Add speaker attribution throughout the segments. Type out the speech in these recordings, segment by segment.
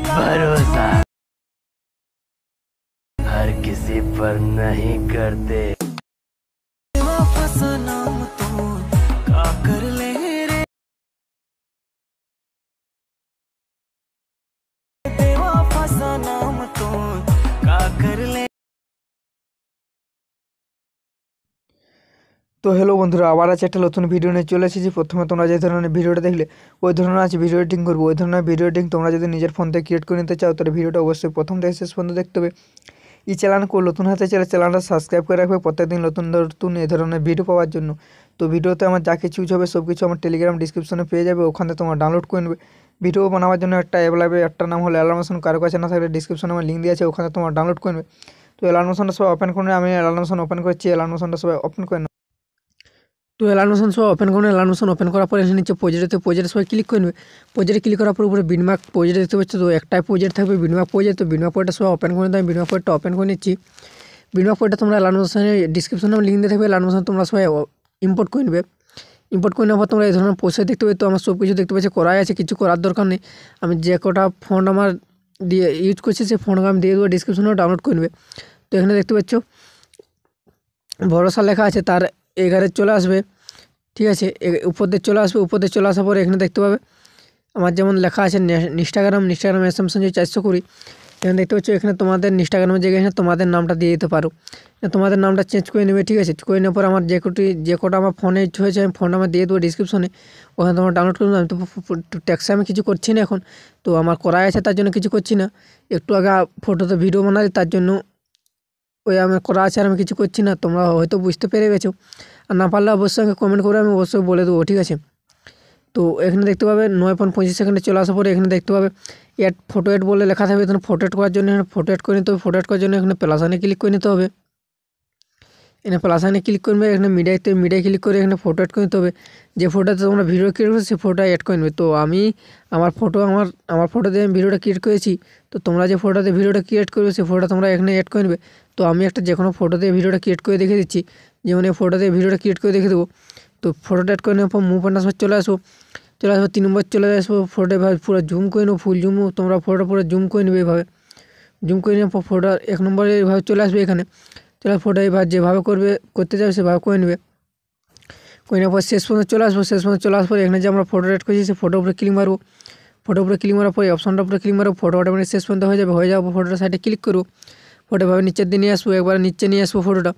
Speaker 1: भरोसा हर किसी पर नहीं करते।
Speaker 2: नाम तो का कर ले रे बेवफा सा नाम तो का कर ले।
Speaker 3: তো হ্যালো বন্ধুরা, আবার আছে একটা নতুন ভিডিও নিয়ে চলে এসেছি। প্রথমে তোমরা যে ধরনের ভিডিওটা দেখলে ওই ধরনের আছে ভিডিও এডিটিং করবো। ওই ধরনের ভিডিও এডিটিং তোমরা যদি নিজের ফোন থেকে ক্রিয়েট করে নিতে চাও তাহলে ভিডিওটা অবশ্যই প্রথম থেকে শেষ পর্যন্ত দেখতে হবে। এই চ্যানেল নতুন হাতে চ্যানেলটা সাবস্ক্রাইব করে রাখবে প্রত্যেকদিন নতুন নতুন এই ধরনের ভিডিও পাওয়ার জন্য। তো ভিডিওতে আমার যা কিছু ইউজ হবে সব কিছু আমার টেলিগ্রাম ডিসক্রিপশনে পেয়ে যাবে, ওখানে তোমরা ডাউনলোড করে নেবে। ভিডিও বানাবার জন্য একটা অ্যাপ লাগবে, একটার নাম হলো অ্যালার্মেশন। কারো কাছে না থাকলে ডিসক্রিপশনে আমার লিঙ্ক দিয়ে আছে, ওখানে তোমরা ডাউনলোড করে নেবে। তো অ্যালার্মেশনটা সবাই ওপেন করে আমি অ্যালার্মেশন ওপেন করছি। অ্যালার্মেশনটা সবাই ওপেন করে নেবে। তো অ্যালার্মেশন সবাই ওপেন করুন। অ্যালার্মেশন ওপেন করার পরে এসে নিচে প্রজেক্টে সবাই ক্লিক করে নেবে। প্রজেক্টে ক্লিক করার পর উপরে বিনমার্ক প্রজেক্ট দেখতে পাচ্ছ। তো একটাই প্রজেক্ট থাকবে বিনমার্ক প্রজেক্ট। তো বিনমার্ক প্রজেক্টটা সবাই ওপেন করে নিতে আমি বিনমার্ক প্রজেক্টটা ওপেন করে নিচ্ছি। বিনমার্ক প্রজেক্টটা তোমরা অ্যালার্মেশনে ডিসক্রিপশনে লিঙ্ক দিয়ে থাকবে। অ্যালার্মেশন তোমরা সবাই ইম্পোর্ট করে নেবে। ইম্পোর্ট করে নেওয়ার পর তোমরা এই ধরনের প্রসেস দেখতে পাবে। তো আমার সব কিছু দেখতে পাচ্ছি করাই আছে, কিছু করার দরকার নেই। আমি যে কটা ফন্ট আমার দিয়ে ইউজ করছি সেই ফন্টকে আমি দিয়ে দেবো, ডিসক্রিপশনেও ডাউনলোড করে নেবে। তো এখানে দেখতে পাচ্ছ ভরসা লেখা আছে, তার এগারে চলে আসবে। ঠিক আছে, উপর দিয়ে চলে আসবে। উপর দিয়ে চলে আসার পরে এখানে দেখতে পাবে আমার যেমন লেখা আছে ইনস্টাগ্রাম এসএমসন যে 420। এখানে দেখতে পাচ্ছ এখানে তোমাদের ইনস্টাগ্রামের জায়গায় এখানে তোমাদের নামটা দিয়ে দিতে পারো। তোমাদের নামটা চেঞ্জ করে নেবে। ঠিক আছে, করে নেওয়ার পর আমার যে কটা আমার ফোনে হয়েছে আমি ফোনটা আমার দিয়ে দেবো ডিসক্রিপশনে, ওখানে তোমরা ডাউনলোড করে নেবে। আমি তো ট্যাক্সে আমি কিছু করছি না এখন, তো আমার করাই আছে তার জন্য কিছু করছি না। একটু আগে ফটোতে ভিডিও বানাই তার জন্য ওই আমার করা আছে, আর আমি কিছু করছি না। তোমরা হয়তো বুঝতে পেরে গেছো, আর না পারলে অবশ্যই আমাকে কমেন্ট করে আমি অবশ্যই বলে দেবো। ঠিক আছে, তো এখানে দেখতে পাবে 9.25 চলে আসার পরে এখানে দেখতে পাবে ফটো এড বলে লেখা থাকবে। এখানে ফটো এড করার জন্য এখানে ফটো এড করে নিতে হবে। ফটো এড করার জন্য এখানে প্লাস আইকনে ক্লিক করে নিতে হবে। এখানে প্লাস আইকনে ক্লিক করবে, এখানে মিডিয়ায় ক্লিক করে এখানে ফটো এড করে নিতে হবে। যে ফটোতে তোমরা ভিডিও ক্রিয়েট করছো সেই ফটোটা এড করে নেবে। তো আমি আমার ফটো দিয়ে আমি ভিডিওটা ক্রিয়েট করেছি। তো তোমরা যে ফটোতে ভিডিওটা ক্রিয়েট করবে সেই ফটোটা তোমরা এখানে এড করে নেবে। তো আমি একটা যে কোনো ফটো দিয়ে ভিডিওটা ক্রিয়েট করে দেখে দিচ্ছি, যেমন এই ফটো দিয়ে ভিডিওটা ক্রিয়েট করে দেখে দেবো। তো ফটোটা এড করে নেওয়ার পর মুভ অ্যান্ড চলে আসবো। 3 নম্বর চলে আসবো। ফটোটা এভাবে পুরো জুম করে নেবো, ফুল জুম। তোমরা ফটোটা পুরো জুম করে নেবে এইভাবে। জুম করে নেওয়ার পর ফটোটা 1 নম্বরে এইভাবে চলে আসবে। এখানে চলে ফটো এবার যেভাবে করতে যাবে সেভাবে করে নেবে। করে নেওয়ার পর শেষ পর্যন্ত চলে আসবো। শেষ পর্যন্ত চলে আসার পর এখানে যে আমরা ফটো এড করেছি সেই ফটোর উপরে ক্লিক মারবো। ফটোর উপরে ক্লিক মারার পর এই অপশনটার উপরে ক্লিক মারবো। ফটো অটোমেটিক শেষ পর্যন্ত হয়ে যাবে। ফটোটা সাইডে ক্লিক করবো। ফটোভাবে নিচের দিয়ে নিয়ে আসবো, একবার নিচে নিয়ে আসবো ফটোটা।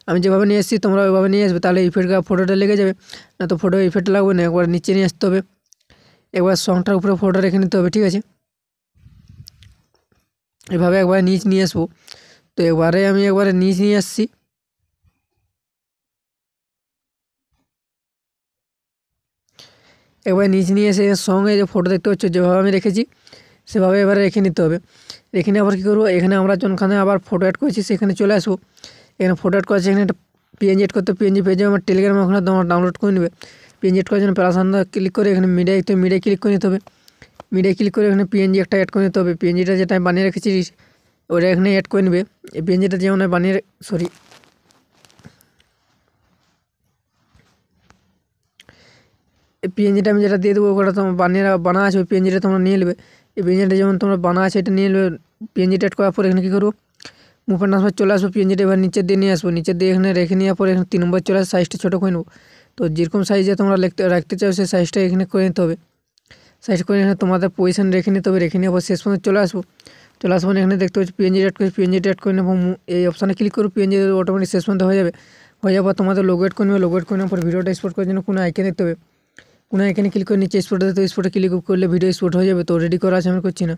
Speaker 3: আমি যেভাবে নিয়ে এসেছি তোমরা ওইভাবে নিয়ে আসবে, তাহলে ইফেক্ট ফটোটা লেগে যাবে। না তো ফটো ইফেক্ট লাগবে না, একবার নিচে নিয়ে আসতে হবে। একবার সংটার উপরে ফটো রেখে নিতে হবে। ঠিক আছে, এভাবে একবার নিচ নিয়ে আসবো। তো আমি একবারে নিচ নিয়ে আসছি। একবার নিচ নিয়ে এসে সঙ্গে যে ফটো দেখতে পাচ্ছ যেভাবে আমি রেখেছি সেভাবে এবারে রেখে নিতে হবে। রেখে নিয়ে আবার কী করবো, এখানে আমরা যখনখানে আবার ফটো অ্যাড করেছি সেখানে চলে আসবো। এখানে ফটো অ্যাড করেছি, এখানে একটা পিএনজি অ্যাড করতে পিএনজি পেজে আমার টেলিগ্রামে ওখানে তোমরা ডাউনলোড করে নেবে। পিএনজি অ্যাড করার জন্য প্লাস আইকনে ক্লিক করে এখানে মিডিয়ায় ক্লিক করে নিতে হবে। মিডিয়ায় ক্লিক করে এখানে পিএনজি একটা অ্যাড করে নিতে হবে। পিএনজিটা যেটা আমি বানিয়ে রেখেছি ওটা এখানে অ্যাড করে নেবে। এই পিএনজিটা যেমন এই পিএনজিটা আমি যেটা দিয়ে দেবো ওটা তোমার বানা আছে, ওই পিএনজিটা তোমরা নিয়ে নেবে। এই পিএনজিটা যেমন তোমরা বানা আছে এটা নিয়ে নেবে। পিএনজিটা অ্যাড করার পর এখানে কী করবো, মুভ অ্যান্ড ট্রান্সফার চলে আসবো। পিএনজিটা এবার নিচের দিয়ে নিয়ে আসবো। নিচের দিয়ে এখানে রেখে নেওয়ার পরে এখানে 3 নম্বর চলে আসে, সাইজটা ছোটো করে নেবো। তো যেরকম সাইজে তোমরা রাখতে চাও সেই সাইজটা এখানে করে নিতে হবে। সাইজ করে এখানে তোমাদের পজিশন রেখে নিতে হবে। রেখে নেওয়ার পর শেষ পর্যন্ত চলে আসবো। এখানে দেখতে পাচ্ছি পিএনজি অ্যাড করে নেবো। এই অপশানে ক্লিক করবো, পিএনজি অটোমেটিক শেষ পর্যন্ত হয়ে যাবে। তোমাদের লোগো অ্যাড করে নেবে। লোগো অ্যাড করে নেওয়ার পর ভিডিওটা এক্সপোর্ট করার জন্য কোনো আইকন দেখতে হবে। কোনো আইকনে ক্লিক করে নিচে এক্সপোর্ট ক্লিক করলে ভিডিও এক্সপোর্ট হয়ে যাবে। তো রেডি করা আছে, আমি করছি না।